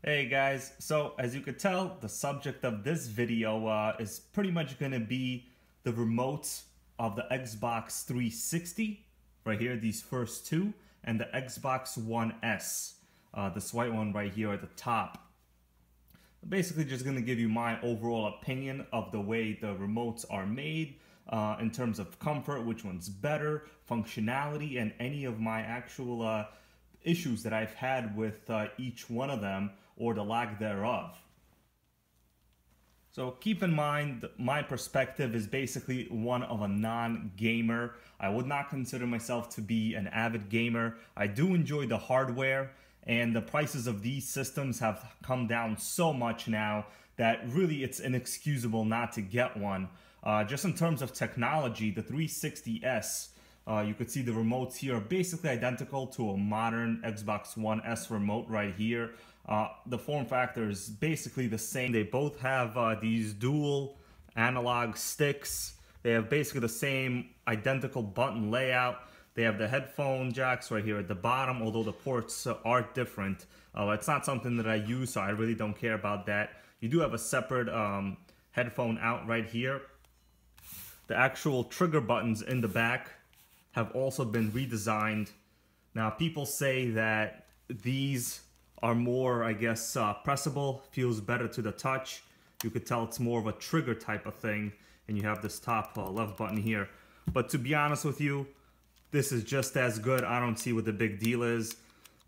Hey guys, so as you could tell, the subject of this video is pretty much going to be the remotes of the Xbox 360, right here, these first two, and the Xbox One S, this white one right here at the top. Basically just going to give you my overall opinion of the way the remotes are made, in terms of comfort, which one's better, functionality, and any of my actual issues that I've had with each one of them or the lack thereof. So keep in mind, my perspective is basically one of a non-gamer. I would not consider myself to be an avid gamer. I do enjoy the hardware, and the prices of these systems have come down so much now that really it's inexcusable not to get one. Just in terms of technology, the 360S, you could see the remotes here are basically identical to a modern Xbox One S remote right here. The form factor is basically the same. They both have these dual analog sticks. They have basically the same identical button layout. They have the headphone jacks right here at the bottom, although the ports are different. It's not something that I use, so I really don't care about that. You do have a separate headphone out right here. The actual trigger buttons in the back have also been redesigned. Now, people say that these are more, I guess, pressable, feels better to the touch. You could tell it's more of a trigger type of thing, and you have this top left button here. But to be honest with you, this is just as good. I don't see what the big deal is.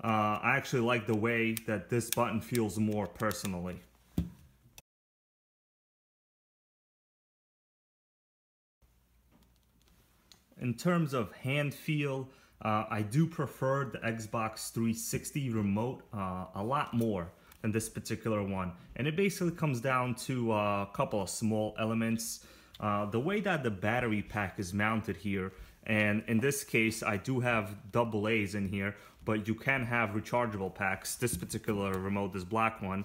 I actually like the way that this button feels more personally. In terms of hand feel, I do prefer the Xbox 360 remote a lot more than this particular one. And it basically comes down to a couple of small elements. The way that the battery pack is mounted here, and in this case I do have AA's in here, but you can have rechargeable packs. This particular remote, this black one,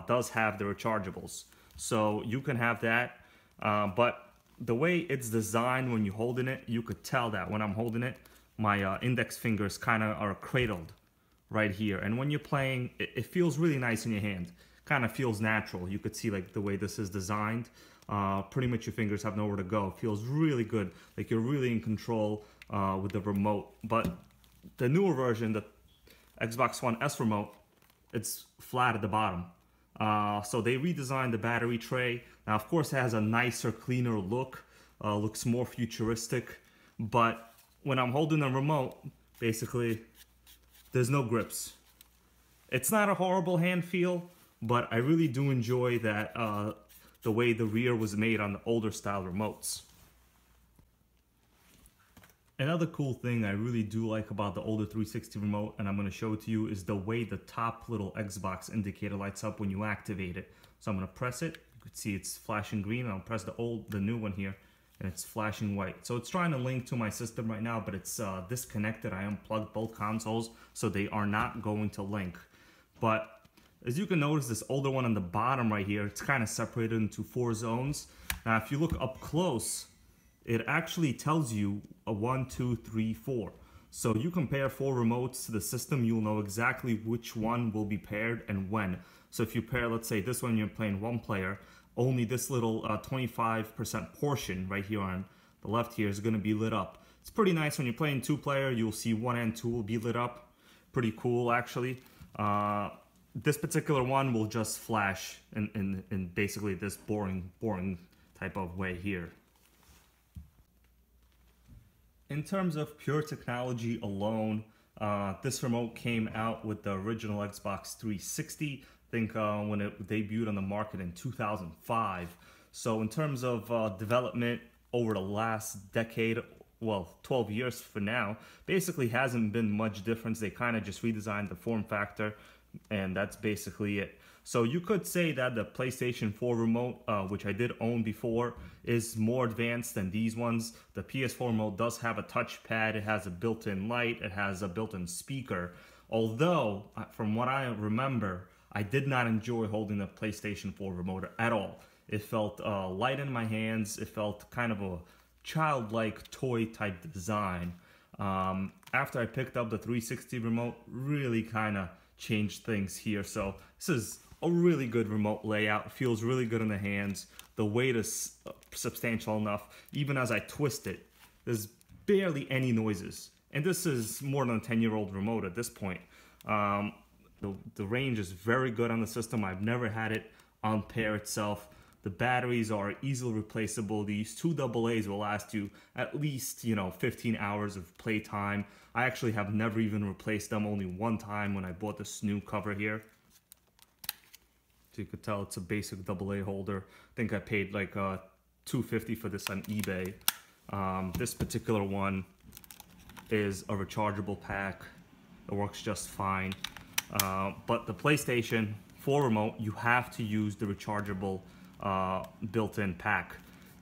does have the rechargeables. So you can have that, but the way it's designed when you're holding it, you could tell that when I'm holding it, my index fingers kind of are cradled right here. And when you're playing, it feels really nice in your hand. Kind of feels natural. You could see like the way this is designed. Pretty much your fingers have nowhere to go. Feels really good. Like you're really in control with the remote. But the newer version, the Xbox One S remote, it's flat at the bottom. So they redesigned the battery tray. Now, of course, it has a nicer, cleaner look. Looks more futuristic. But when I'm holding the remote, basically, there's no grips. It's not a horrible hand feel, but I really do enjoy that the way the rear was made on the older style remotes. Another cool thing I really do like about the older 360 remote, and I'm going to show it to you, is the way the top little Xbox indicator lights up when you activate it. So I'm going to press it. You can see it's flashing green. I'll press the new one here, and it's flashing white. So it's trying to link to my system right now, but it's disconnected. I unplugged both consoles, so they are not going to link. But as you can notice, this older one on the bottom right here, it's kind of separated into 4 zones. Now, if you look up close, it actually tells you a 1, 2, 3, 4. So you compare 4 remotes to the system, you'll know exactly which one will be paired and when. So if you pair, let's say this one, you're playing 1 player, only this little 25% portion right here on the left here is going to be lit up. It's pretty nice. When you're playing 2 player, you'll see 1 and 2 will be lit up. Pretty cool, actually. This particular one will just flash in basically this boring type of way here. In terms of pure technology alone, this remote came out with the original Xbox 360, I think when it debuted on the market in 2005. So in terms of development over the last decade, well, 12 years for now, basically hasn't been much difference. They kind of just redesigned the form factor, and that's basically it. So you could say that the PlayStation 4 remote, which I did own before, is more advanced than these ones. The PS4 remote does have a touchpad, it has a built-in light, it has a built-in speaker. Although, from what I remember, I did not enjoy holding the PlayStation 4 remote at all. It felt light in my hands, it felt kind of a childlike toy type design. After I picked up the 360 remote, really kind of change things here. So this is a really good remote layout. It feels really good in the hands. The weight is substantial enough. Even as I twist it, there's barely any noises. And this is more than a 10-year-old remote at this point. The range is very good on the system. I've never had it unpair itself. The batteries are easily replaceable. These two AA's will last you at least, 15 hours of playtime. I actually have never even replaced them, only one time when I bought this new cover here. So you could tell it's a basic AA holder. I think I paid like $250 for this on eBay. This particular one is a rechargeable pack. It works just fine. But the PlayStation 4 remote, you have to use the rechargeable built-in pack.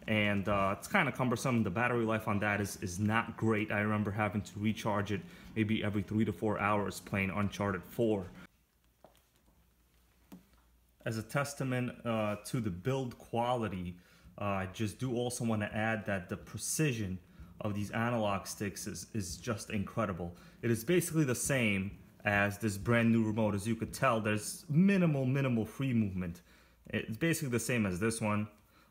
And it's kind of cumbersome. The battery life on that is not great. I remember having to recharge it maybe every 3 to 4 hours playing Uncharted 4. As a testament to the build quality, I just do also want to add that the precision of these analog sticks is just incredible. It is basically the same as this brand new remote. As you could tell, there's minimal free movement. It's basically the same as this one,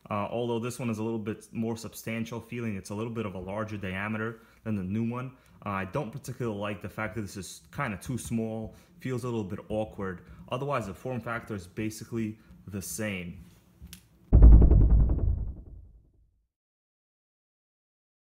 although this one is a little bit more substantial feeling. It's a little bit of a larger diameter than the new one. I don't particularly like the fact that this is kind of too small, feels a little bit awkward. Otherwise, the form factor is basically the same.